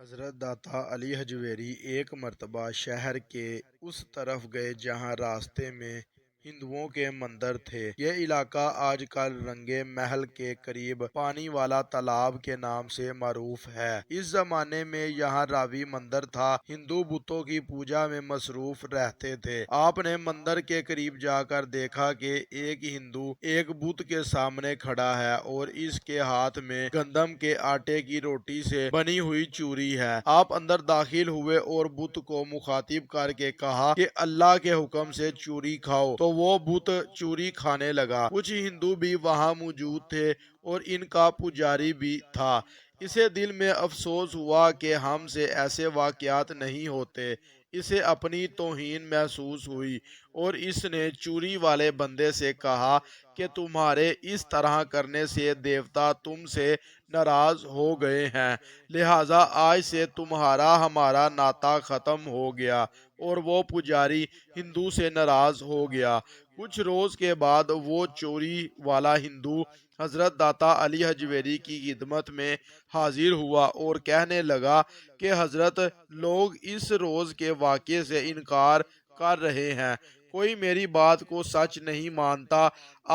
حضرت داتا علی حجویری ایک مرتبہ شہر کے اس طرف گئے جہاں راستے میں ہندوؤں کے مندر تھے۔ یہ علاقہ آج کل رنگے محل کے قریب پانی والا تالاب کے نام سے معروف ہے۔ اس زمانے میں یہاں راوی مندر تھا۔ ہندو بتوں کی پوجا میں مصروف رہتے تھے۔ آپ نے مندر کے قریب جا کر دیکھا کہ ایک ہندو ایک بت کے سامنے کھڑا ہے اور اس کے ہاتھ میں گندم کے آٹے کی روٹی سے بنی ہوئی چوری ہے۔ آپ اندر داخل ہوئے اور بت کو مخاطب کر کے کہا کہ اللہ کے حکم سے چوری کھاؤ، تو وہ بت چوری کھانے لگا۔ کچھ ہندو بھی وہاں موجود تھے اور ان کا پجاری بھی تھا۔ اسے دل میں افسوس ہوا کہ ہم سے ایسے واقعات نہیں ہوتے۔ اسے اپنی توہین محسوس ہوئی اور اس نے چوری والے بندے سے کہا کہ تمہارے اس طرح کرنے سے دیوتا تم سے ناراض ہو گئے ہیں، لہٰذا آج سے تمہارا ہمارا ناطہ ختم ہو گیا۔ اور وہ پجاری ہندو سے ناراض ہو گیا۔ کچھ روز کے بعد وہ چوری والا ہندو حضرت داتا علی حجویری کی خدمت میں حاضر ہوا اور کہنے لگا کہ حضرت، لوگ اس روز کے واقعے سے انکار کر رہے ہیں، کوئی میری بات کو سچ نہیں مانتا۔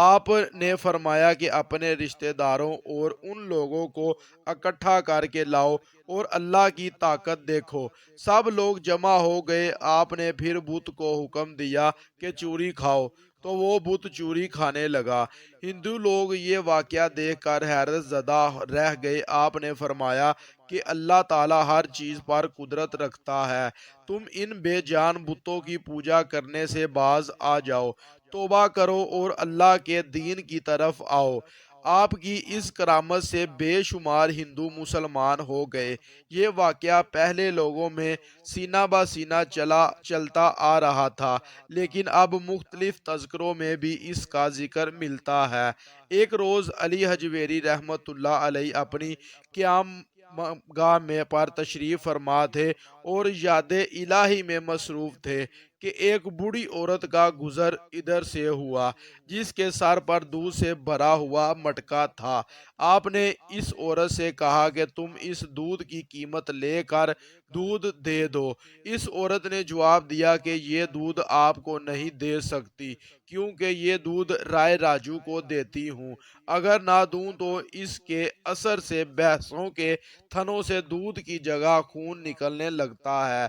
آپ نے فرمایا کہ اپنے رشتہ داروں اور ان لوگوں کو اکٹھا کر کے لاؤ اور اللہ کی طاقت دیکھو۔ سب لوگ جمع ہو گئے۔ آپ نے پھر بت کو حکم دیا کہ چوری کھاؤ، تو وہ بت چوری کھانے لگا۔ ہندو لوگ یہ واقعہ دیکھ کر حیرت زدہ رہ گئے۔ آپ نے فرمایا کہ اللہ تعالیٰ ہر چیز پر قدرت رکھتا ہے۔ تم ان بے جان بتوں کی پوجا کرنے سے باز آ جاؤ، توبہ کرو اور اللہ کے دین کی طرف آؤ۔ آپ کی اس کرامت سے بے شمار ہندو مسلمان ہو گئے۔ یہ واقعہ پہلے لوگوں میں سینہ بہ سینہ چلتا آ رہا تھا، لیکن اب مختلف تذکروں میں بھی اس کا ذکر ملتا ہے۔ ایک روز علی حجویری رحمۃ اللہ علیہ اپنی قیام گاہ میں پر تشریف فرما تھے اور یاد الہی میں مصروف تھے کہ ایک بوڑھی عورت کا گزر ادھر سے ہوا جس کے سر پر دودھ سے بھرا ہوا مٹکا تھا۔ آپ نے اس عورت سے کہا کہ تم اس دودھ کی قیمت لے کر دودھ دے دو۔ اس عورت نے جواب دیا کہ یہ دودھ آپ کو نہیں دے سکتی، کیونکہ یہ دودھ رائے راجو کو دیتی ہوں۔ اگر نہ دوں تو اس کے اثر سے بھینسوں کے تھنوں سے دودھ کی جگہ خون نکلنے لگتا ہے۔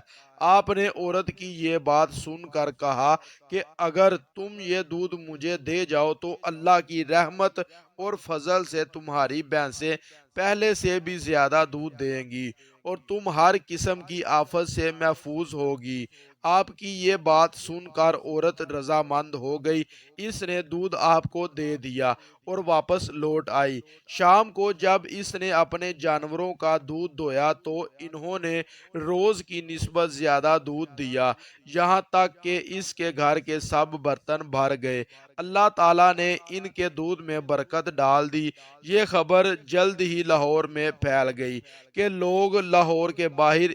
آپ نے عورت کی یہ بات سن کر کہا کہ اگر تم یہ دودھ مجھے دے جاؤ تو اللہ کی رحمت اور فضل سے تمہاری بھینسیں پہلے سے بھی زیادہ دودھ دیں گی اور تم ہر قسم کی آفت سے محفوظ ہوگی۔ آپ کی یہ بات سن کر عورت رضامند ہو گئی۔ اس نے دودھ آپ کو دے دیا اور واپس لوٹ آئی۔ شام کو جب اس نے اپنے جانوروں کا دودھ دویا تو انہوں نے روز کی نسبت زیادہ دودھ دیا، یہاں تک کہ اس کے گھر کے سب برتن بھر گئے۔ اللہ تعالیٰ نے ان کے دودھ میں برکت ڈال دی۔ یہ خبر جلد ہی لاہور میں پھیل گئی کہ لوگ لاہور کے باہر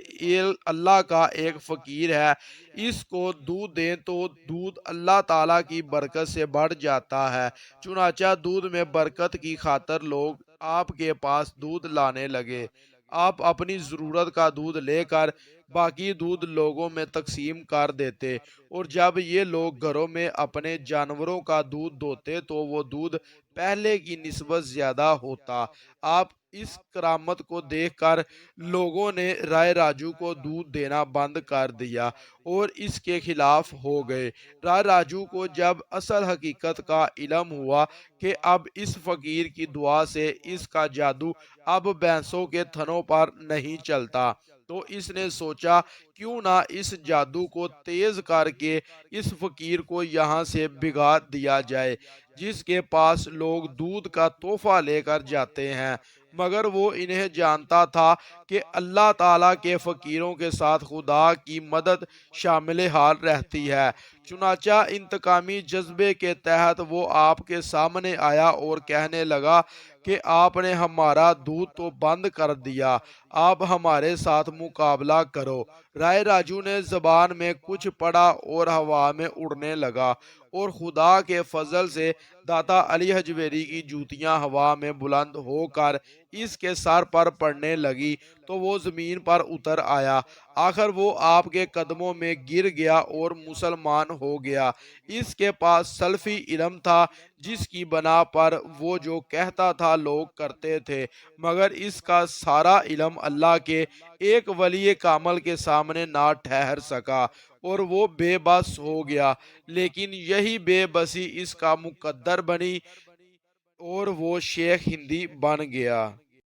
اللہ کا ایک فقیر ہے، اس کو دودھ دیں تو دودھ اللہ تعالیٰ کی برکت سے بڑھ جاتا ہے۔ چنانچہ دودھ میں برکت کی خاطر لوگ آپ کے پاس دودھ لانے لگے۔ آپ اپنی ضرورت کا دودھ لے کر باقی دودھ لوگوں میں تقسیم کر دیتے، اور جب یہ لوگ گھروں میں اپنے جانوروں کا دودھ دوتے تو وہ دودھ پہلے کی نسبت زیادہ ہوتا۔ آپ اس کرامت کو دیکھ کر لوگوں نے رائے راجو کو دودھ دینا بند کر دیا اور اس کے خلاف ہو گئے۔ رائے راجو کو جب اصل حقیقت کا علم ہوا کہ اب اس فقیر کی دعا سے اس کا جادو اب بھینسوں کے تھنوں پر نہیں چلتا، تو اس نے سوچا کیوں نہ اس جادو کو تیز کر کے اس فقیر کو یہاں سے بھگا دیا جائے جس کے پاس لوگ دودھ کا تحفہ لے کر جاتے ہیں، مگر وہ انہیں جانتا تھا کہ اللہ تعالیٰ کے فقیروں کے ساتھ خدا کی مدد شامل حال رہتی ہے۔ چنانچہ انتقامی جذبے کے تحت وہ آپ کے سامنے آیا اور کہنے لگا کہ آپ نے ہمارا دودھ تو بند کر دیا، آپ ہمارے ساتھ مقابلہ کرو۔ رائے راجو نے زبان میں کچھ پڑا اور ہوا میں اڑنے لگا اور خدا کے فضل سے داتا علی حجویری کی جوتیاں ہوا میں بلند ہو کر اس کے سر پر پڑنے لگی تو وہ زمین پر اتر آیا۔ آخر وہ آپ کے قدموں میں گر گیا اور مسلمان ہو گیا۔ اس کے پاس سلفی علم تھا جس کی بنا پر وہ جو کہتا تھا لوگ کرتے تھے، مگر اس کا سارا علم اللہ کے ایک ولی کامل کے سامنے نہ ٹھہر سکا اور وہ بے بس ہو گیا، لیکن یہی بے بسی اس کا مقدر بنی اور وہ شیخ ہندی بن گیا۔